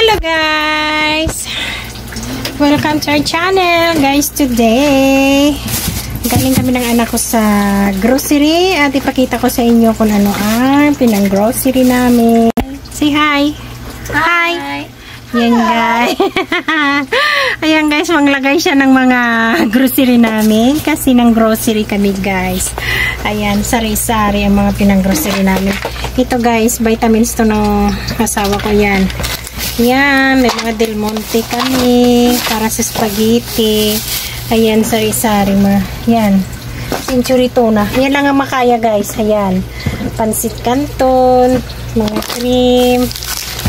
Hello guys! Welcome to our channel guys. Today galing kami ng anak ko sa grocery at ipakita ko sa inyo kung ano ang pinang grocery namin. Say hi! Hi! Yan guys. Ayan guys, manglagay siya ng mga grocery namin kasi ng grocery kami guys. Ayan, sari-sari ang mga pinang grocery namin. Ito guys, vitamins to ng asawa ko yan. Yan, may mga Del Monte kami para sa spaghetti. Ayan, sari-sari mga. Yan, century tuna. Yan lang ang makaya guys. Ayan, pansit canton, mga cream,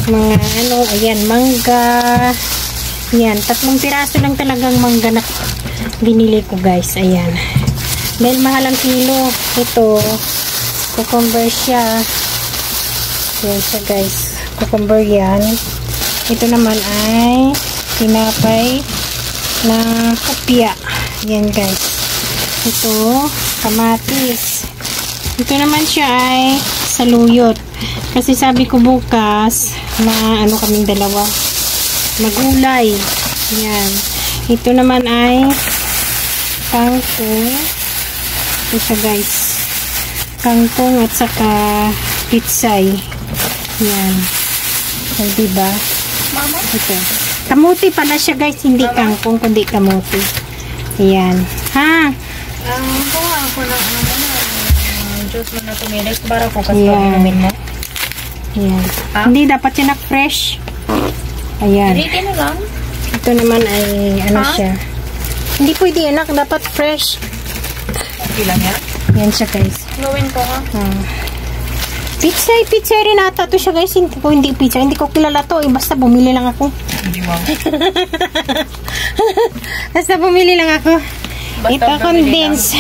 mga ano, ayan, mangga. Yan, 3 piraso lang talagang mangga na binili ko guys. Ayan. Dahil mahal ang kilo. Ito, cucumber siya. Yan siya guys. Cucumber yan. Ito naman ay tinapay na kopya. Yan guys. Ito, kamatis. Ito naman siya ay saluyot. Kasi sabi ko bukas, ano kaming dalawa. Magulay. Yan. Ito naman ay kangkong. Ito siya guys. Kangkong at saka pitsay. Yan. O, diba? Mama? Ito. Kamuti pala siya guys. Hindi kangkong, kundi kamuti. Ayan. Ha? Kuha ako ng juice mo na tumilis para po kasi inumin mo. Ayan. Hindi dapat siya fresh. Ayan. Hindi na lang. Ito naman ay ano siya. Hindi pwede anak. Dapat fresh. Okay lang yan? Yan siya guys. Gawin ko ha. Pizza rin ata to siya guys. Hindi pizza. Hindi ko kilala to. Basta bumili lang ako. Hindi mo. Basta bumili lang ako. Ito condense.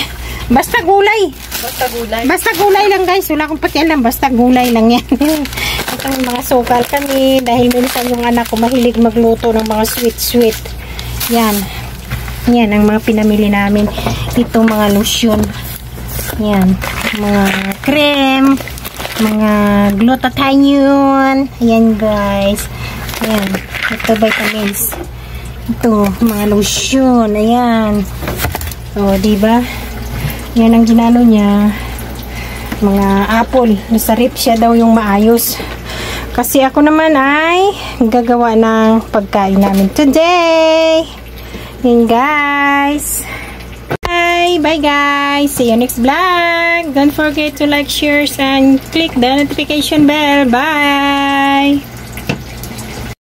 Basta gulay. Basta gulay. Basta gulay lang guys. Wala akong pakialam. Basta gulay lang yan. Itong mga sukal kami. Dahil minsan yung anak ko mahilig magluto ng mga sweet. Yan. Yan ang mga pinamili namin. Ito mga lotion. Yan. Mga cream. Mga glutathione. Ayan guys. Ayan. Ito vitamins. Ito. Mga lotion. Ayan. O, diba? Yan ang ginano niya. Mga apple. Nasa rip siya daw yung maayos. Kasi ako naman ay gagawa ng pagkain namin today. Yan guys. Bye guys. See you next vlog. Don't forget to like, share, and click the notification bell. Bye.